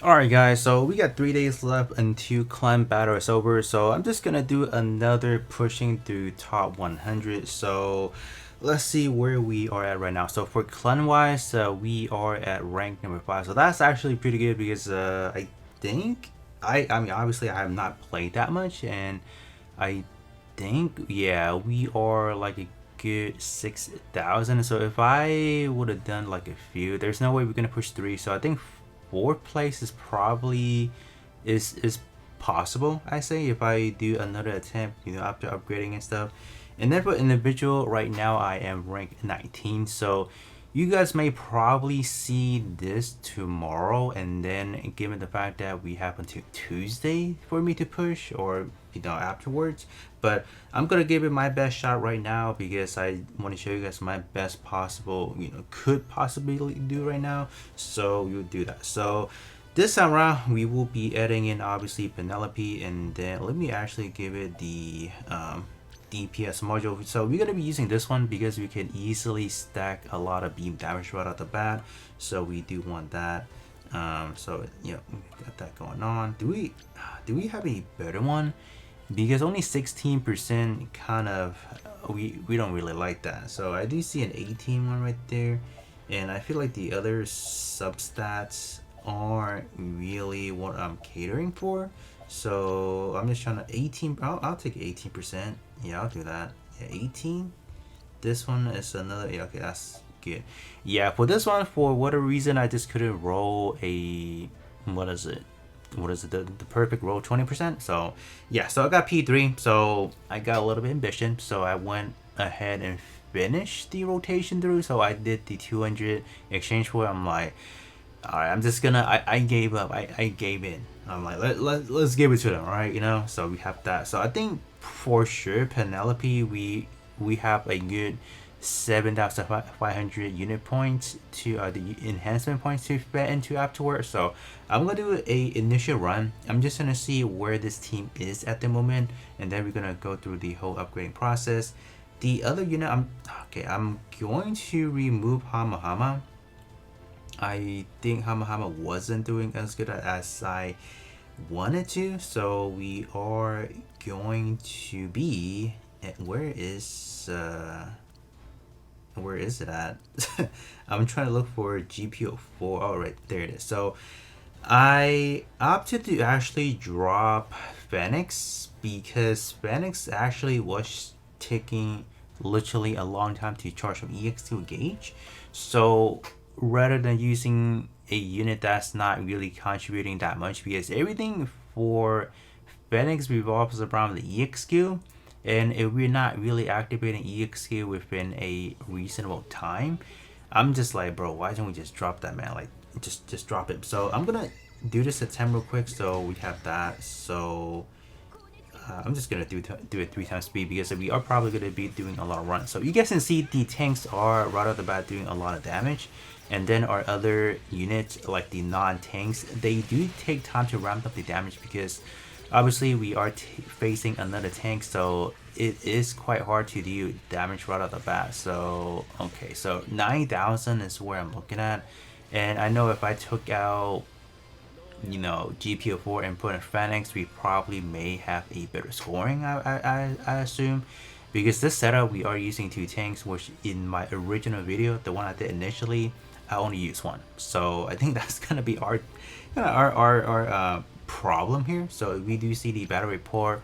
Alright guys, so we got 3 days left until climb battle is over, so I'm just gonna do another pushing through top 100. So let's see where we are at right now. So for clan wise, we are at rank number 5, so that's actually pretty good because I think I mean obviously I have not played that much, and I think yeah we are like a good 6,000. So if I would have done like a few, there's no way we're gonna push 3, so I think fourth place is probably is possible. I say if I do another attempt, after upgrading and stuff. And then for individual, right now I am ranked 19, so you guys may probably see this tomorrow, and then given the fact that we have until Tuesday for me to push, or afterwards. But I'm gonna give it my best shot right now because I want to show you guys my best possible, could possibly do right now. So we'll do that. So this time around we will be adding in obviously Penelope, and then let me actually give it the DPS module. So we're gonna be using this one because we can easily stack a lot of beam damage right off the bat. So we do want that. So we got that going on. Do we have a better one? Because only 16% kind of we don't really like that. So I do see an 18 one right there, and I feel like the other substats aren't really what I'm catering for. So I'm just trying to 18. I'll take 18%. Yeah, I'll do that. Yeah, 18. This one is another. Yeah, okay, that's good. Yeah, for this one, for whatever reason, I just couldn't roll a what is it? The perfect roll 20%. So yeah, so I got P3, so I got a little bit ambition, so I went ahead and finished the rotation through. So I did the 200 exchange for it. I'm like, all right, I'm just gonna I gave up. I gave in. I'm like, let's give it to them, right? So we have that. So I think for sure Penelope, we have a good 7,500 unit points to the enhancement points to fit into afterwards. So I'm gonna do a initial run. I'm just gonna see where this team is at the moment, and then we're gonna go through the whole upgrading process. The other unit, I'm going to remove Hamma-Hamma. I think Hamma-Hamma wasn't doing as good as I wanted to, so we are going to be at, where is it at? I'm trying to look for GP04. Oh, right there it is. So I opted to actually drop Phoenix because Phoenix actually was taking literally a long time to charge from EX2 gauge. So rather than using a unit that's not really contributing that much, because everything for Phoenix revolves around the EXQ, and if we're not really activating EXQ within a reasonable time, I'm just like, bro, why don't we just drop that, man? Like, just drop it. So I'm gonna do this attempt real quick, so we have that. So I'm just gonna do it 3 times speed because we are probably gonna be doing a lot of runs. So you guys can see the tanks are right off the bat doing a lot of damage, and then our other units like the non-tanks, they do take time to ramp up the damage because obviously we are facing another tank, so it is quite hard to do damage right off the bat. So okay, so 9,000 is where I'm looking at, and I know if I took out GP04 and put in Phoenix, we probably may have a better scoring, I assume, because this setup we are using 2 tanks, which in my original video, the one I did initially, I only use 1. So I think that's gonna be our problem here. So we do see the battle report.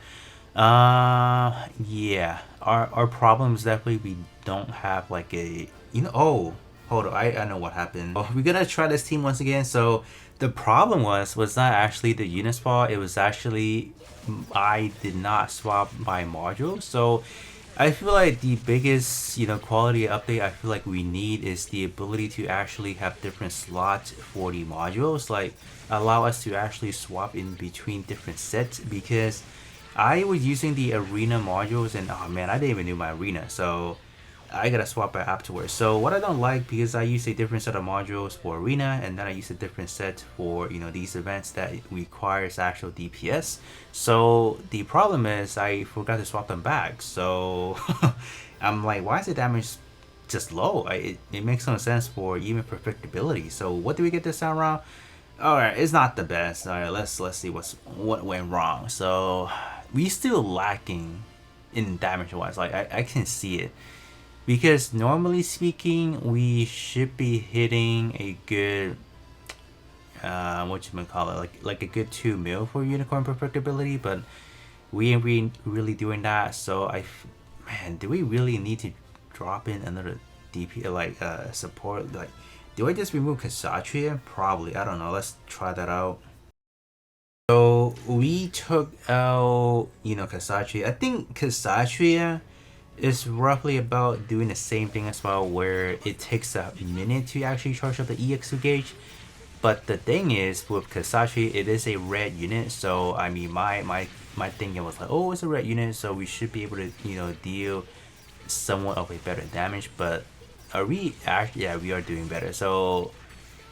Yeah, our problem is definitely we don't have like a oh, hold on, I know what happened. Oh, we're gonna try this team once again. So the problem was not actually the unit's fault. It was actually I did not swap my modules. So I feel like the biggest quality update I feel like we need is the ability to actually have different slots for the modules, like allow us to actually swap in between different sets, because I was using the arena modules and oh man, I didn't even do my arena, so I gotta swap it afterwards. So what I don't like, because I use a different set of modules for arena, and then I use a different set for these events that requires actual DPS. So the problem is I forgot to swap them back. So I'm like, why is the damage just low? It makes no sense for even perfectibility. So what do we get this time around? All right, it's not the best. All right, let's see what went wrong. So we still lacking in damage wise. Like I can see it because normally speaking, we should be hitting a good what you call it, like a good 2 mil for unicorn perfectibility, but we ain't really doing that. So man, do we really need to drop in another DP like support? Like, do I just remove Kshatriya? Probably. I don't know. Let's try that out. So we took out, Kshatriya. I think Kshatriya is roughly about doing the same thing as well, where it takes a minute to actually charge up the EX2 gauge. But the thing is, with Kshatriya, it is a red unit, so I mean, my thinking was like, oh, it's a red unit, so we should be able to, deal somewhat of a better damage. But are we actually? Yeah, we are doing better. So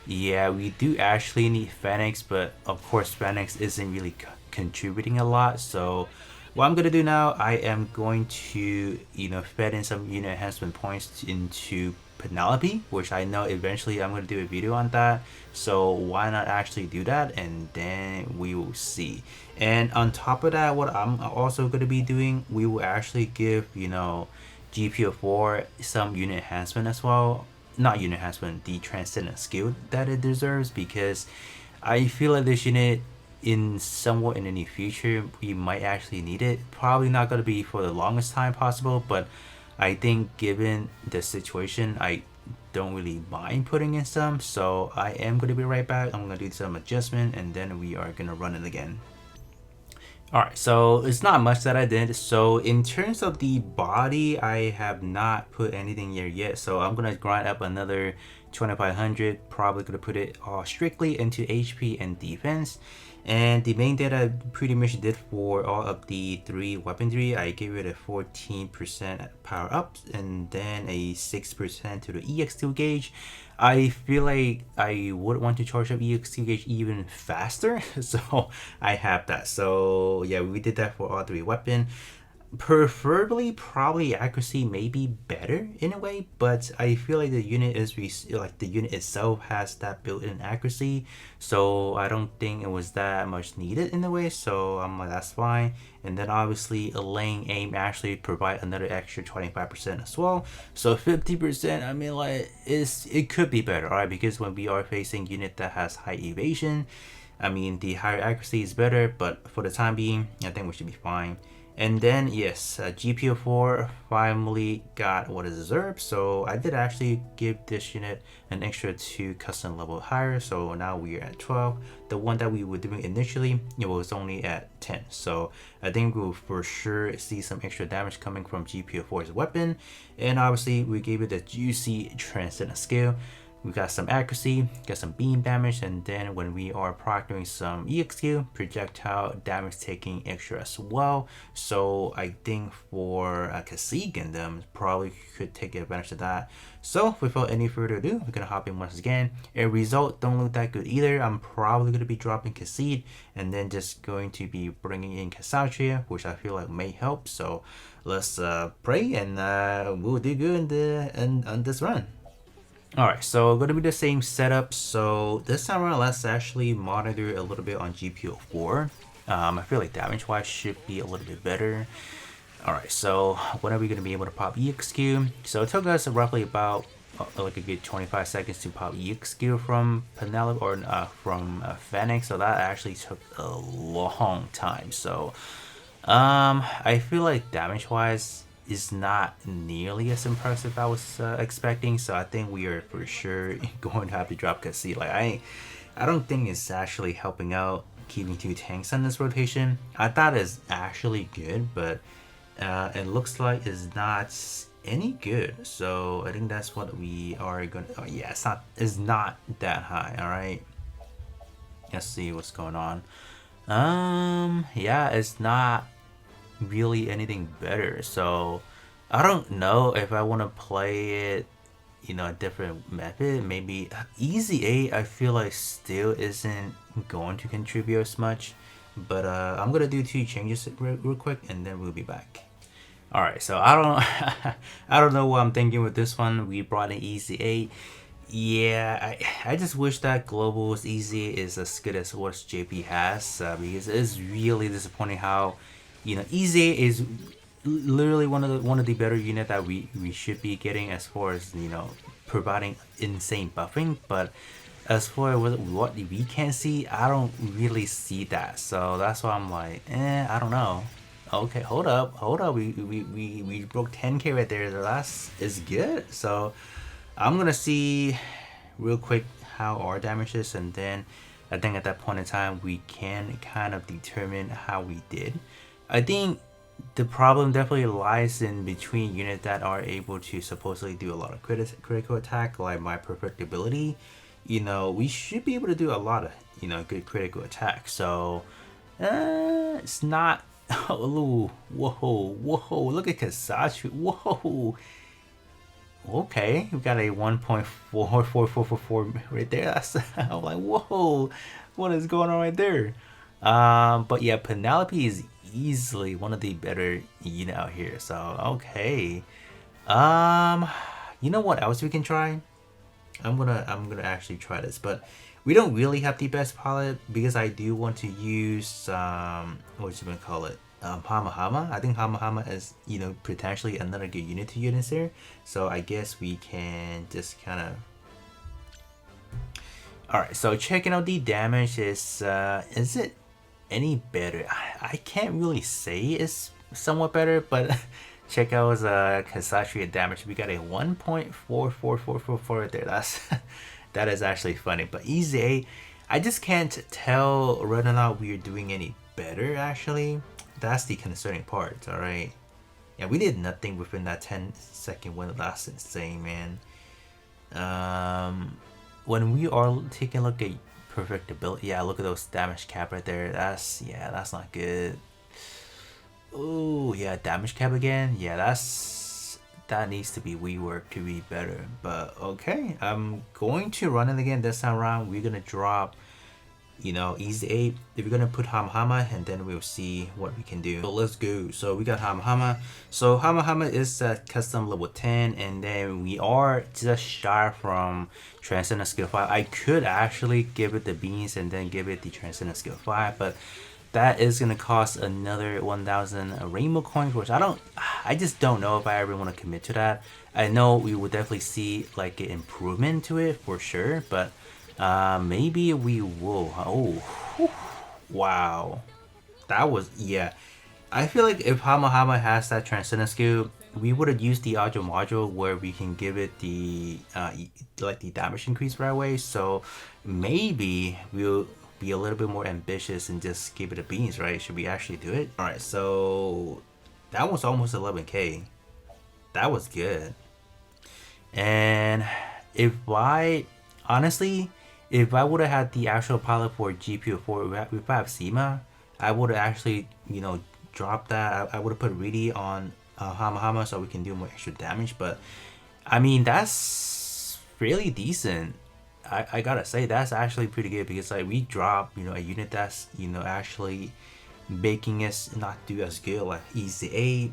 yeah, we do actually need Phoenix, but of course Phoenix isn't really contributing a lot. So what I'm gonna do now, I am going to, fed in some unit enhancement points into Penelope, which I know eventually I'm gonna do a video on that. So why not actually do that, and then we will see. And on top of that, what I'm also gonna be doing, we will actually give, GP04 some unit enhancement as well. Not unit enhancement, the transcendent skill that it deserves, because I feel like this unit in somewhat in the near future we might actually need it. Probably not going to be for the longest time possible, but I think given the situation, I don't really mind putting in some. So I am going to be right back. I'm going to do some adjustment and then we are going to run it again. Alright, so it's not much that I did. So in terms of the body, I have not put anything here yet. So I'm going to grind up another 2500. Probably going to put it all strictly into HP and defense. And the main that I pretty much did for all of the 3 weaponry, I gave it a 14% power up and then a 6% to the EX2 gauge. I feel like I would want to charge up EX2 gauge even faster, so I have that. So yeah, we did that for all 3 weapon. Preferably, probably accuracy may be better in a way, but I feel like the unit is like the unit itself has that built-in accuracy, so I don't think it was that much needed in a way. So I'm like, that's fine. And then obviously a laying aim actually provide another extra 25% as well. So 50%, I mean, like, it could be better, alright? Because when we are facing unit that has high evasion, I mean, the higher accuracy is better, but for the time being, I think we should be fine. And then yes, GP04 finally got what it deserved. So I did actually give this unit an extra 2 custom level higher. So now we are at 12. The one that we were doing initially, it was only at 10. So I think we'll for sure see some extra damage coming from GP04's weapon. And obviously we gave it the juicy transcendent skill. We got some accuracy, got some beam damage, and then when we are proctoring some EXQ, projectile damage taking extra as well. So I think for Kha'Zix Gundam probably could take advantage of that. So without any further ado, we're gonna hop in once again. A result don't look that good either. I'm probably gonna be dropping Kha'Zix and then just going to be bringing in Kshatriya, which I feel like may help. So let's pray and we'll do good on this run. Alright, so going to be the same setup. So this time around, let's actually monitor a little bit on GP04. I feel like damage wise should be a little bit better. Alright, so when are we going to be able to pop EXQ? So it took us roughly about like a good 25 seconds to pop EXQ from Penelope or from Phoenix. So that actually took a long time. So I feel like damage wise is not nearly as impressive I was expecting, so I think we are for sure going to have to drop Kha'Zix. Like I don't think it's actually helping out keeping 2 tanks on this rotation. I thought it's actually good, but it looks like it's not any good. So I think that's what we are gonna. Oh yeah, it's not that high. All right, let's see what's going on. Yeah, it's not really anything better. So I don't know if I want to play it, a different method. Maybe easy 8 I feel like still isn't going to contribute as much, but I'm gonna do 2 changes real quick and then we'll be back. Alright, so I don't I don't know what I'm thinking with this one. We brought an easy 8. Yeah, I just wish that Global's Easy is as good as what JP has, because it's really disappointing how, Easy is literally one of the better unit that we should be getting as far as providing insane buffing, but as for what we can see, I don't really see that. So that's why I'm like, I don't know. Okay, hold up. We broke 10k right there. The last is good. So I'm gonna see real quick how our damage is, and then I think at that point in time we can kind of determine how we did. I think the problem definitely lies in between units that are able to supposedly do a lot of critical attack, like my perfectibility. We should be able to do a lot of good critical attack. So it's not. Oh, whoa! Look at Kasachi. Whoa. Okay, we got a 1.4444 right there. That's I'm like, whoa, what is going on right there? But yeah, Penelope is easily one of the better out here. So okay, um, you know what else we can try? I'm gonna actually try this, but we don't really have the best palette because I do want to use what you gonna call it, Hamma-Hamma. I think Hamma-Hamma is potentially another good unit to use there. So I guess we can just kind of. All right, so checking out the damage is it any better? I can't really say it's somewhat better, but check out Kasashi damage. We got a 1.44444 right there. That is actually funny. But easy, I just can't tell whether or not we are doing any better. Actually, that's the concerning part. All right. Yeah, we did nothing within that 10-second window. That's insane, man. When we are taking a look at perfectibility, yeah, look at those damage cap right there. That's not good. Oh yeah, damage cap again. Yeah, that needs to be reworked to be better. But okay, I'm going to run it again this time around. We're gonna drop easy 8 if we're gonna put Hamma-Hamma, and then we'll see what we can do. So let's go. So we got Hamma-Hamma. So Hamma-Hamma is custom level 10, and then we are just shy from Transcendent Skill 5. I could actually give it the beans and then give it the Transcendent Skill 5, but that is gonna cost another 1,000 rainbow coins, which I just don't know if I ever want to commit to that. I know we will definitely see like an improvement to it for sure, but maybe we will. Oh, whew, wow, that was, yeah. I feel like if Hamma-Hamma has that transcendent skill, we would have used the audio module where we can give it the like the damage increase right away. So maybe we'll be a little bit more ambitious and just give it a beans, right? Should we actually do it? All right, so that was almost 11k. That was good. And if I honestly, if I would have had the actual pilot for GP04 with Sema, I would have actually dropped that. I would have put Reedy on Hamma-Hamma so we can do more extra damage. But I mean, that's really decent. I gotta say that's actually pretty good, because like we drop a unit that's actually making us not do as good, like Easy 8,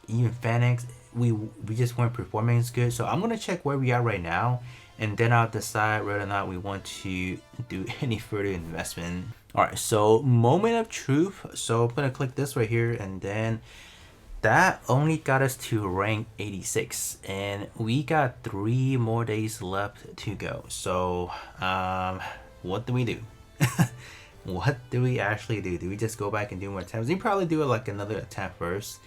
even Phoenix. We just weren't performing as good. So I'm gonna check where we are right now, and then I'll decide whether or not we want to do any further investment. All right, so moment of truth. So I'm gonna click this right here, and then that only got us to rank 86, and we got 3 more days left to go. So what do we do? What do we actually do? Do we just go back and do more attempts? We probably do like another attempt first,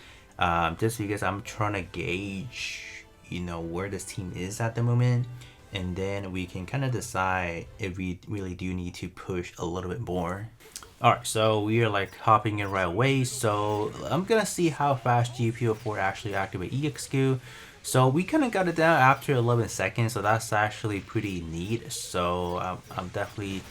just because I'm trying to gauge where this team is at the moment, and then we can kind of decide if we really do need to push a little bit more. Alright, so we are like hopping in right away. So I'm gonna see how fast GP04 actually activate EX skill. So we kind of got it down after 11 seconds, so that's actually pretty neat. So I'm definitely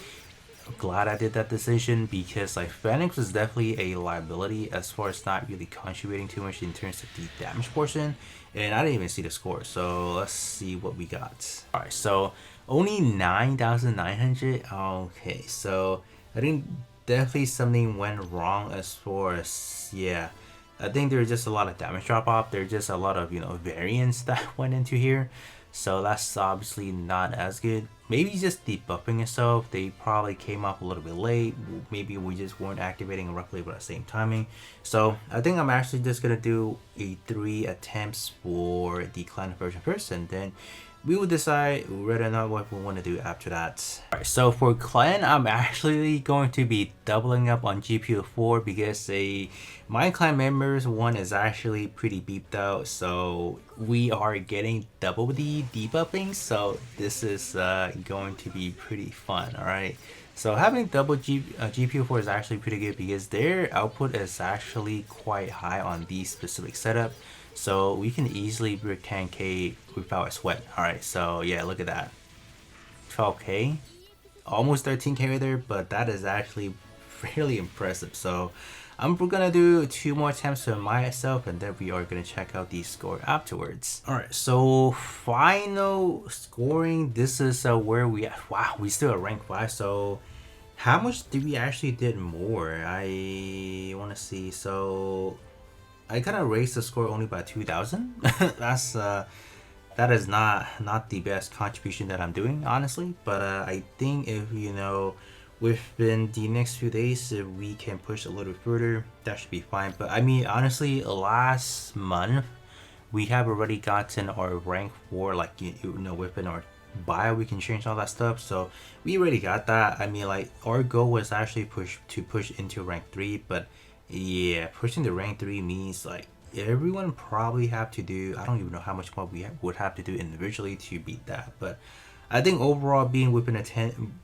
glad I did that decision, because like Phoenix was definitely a liability as far as not really contributing too much in terms of the damage portion, and I didn't even see the score. So let's see what we got. All right, so only 9,900. Okay, so I think definitely something went wrong as far as, yeah, I think there's just a lot of damage drop off. There's just a lot of variance that went into here. so that's obviously not as good. Maybe just debuffing itself, they probably came up a little bit late, maybe we just weren't activating roughly about the same timing. So I think I'm actually just gonna do a 3 attempts for the clan version first, and then we will decide whether or not what we want to do after that. Alright, so for clan, I'm actually going to be doubling up on GP04 because my clan members one is actually pretty beeped out, so we are getting double the debuffing, so this is going to be pretty fun. Alright, so having double GP04 is actually pretty good because their output is actually quite high on these specific setup. So we can easily break 10k without a sweat. Alright, so yeah, look at that. 12k. Almost 13k right there, but that is actually fairly impressive. So we're gonna do 2 more attempts for myself, and then we are gonna check out the score afterwards. Alright, so final scoring. This is where we at. Wow, we still at rank 5. So how much did we actually did more? I want to see. So I kind of raised the score only by 2,000. That is not the best contribution that I'm doing, honestly. But I think if within the next few days, if we can push a little further, that should be fine. But I mean, honestly, last month we have already gotten our rank 4, like within our bio we can change all that stuff, so we already got that. I mean, like, our goal was actually to push into rank 3, but yeah, pushing the rank 3 means like everyone probably have to do, I don't even know how much more we would have to do individually to beat that. But I think overall being within a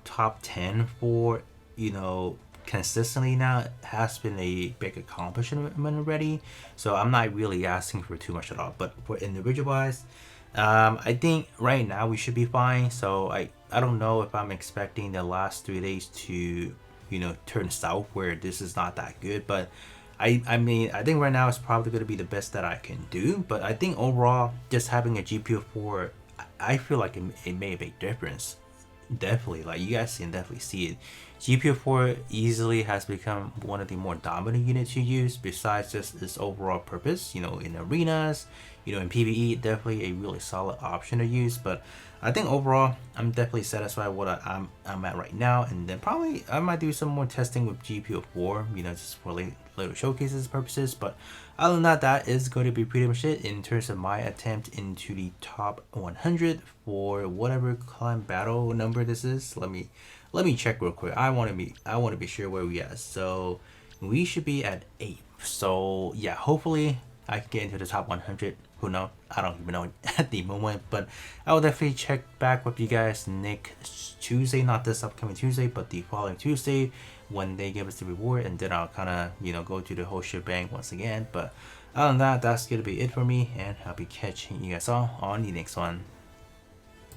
top 10 for consistently now has been a big accomplishment already, so I'm not really asking for too much at all. But for individual wise, I think right now we should be fine. So I don't know if I'm expecting the last 3 days to turn south where this is not that good, but I mean, I think right now it's probably going to be the best that I can do. But I think overall, just having a GP04, I feel like it made a big difference. Definitely, like, you guys can definitely see it. GP04 easily has become one of the more dominant units to use, besides just its overall purpose, in arenas, in PvE, definitely a really solid option to use. But I think overall, I'm definitely satisfied with what I'm at right now, and then probably I might do some more testing with GP04, just for little showcases purposes. But other than that, that is going to be pretty much it in terms of my attempt into the top 100 for whatever clan battle number this is. Let me check real quick. I want to be sure where we at. So we should be at 8. So yeah, hopefully I can get into the top 100. Who knows? I don't even know at the moment, but I will definitely check back with you guys next Tuesday, not this upcoming Tuesday, but the following Tuesday when they give us the reward, and then I'll kind of go to the whole shebang once again. But other than that, that's gonna be it for me, and I'll be catching you guys all on the next one.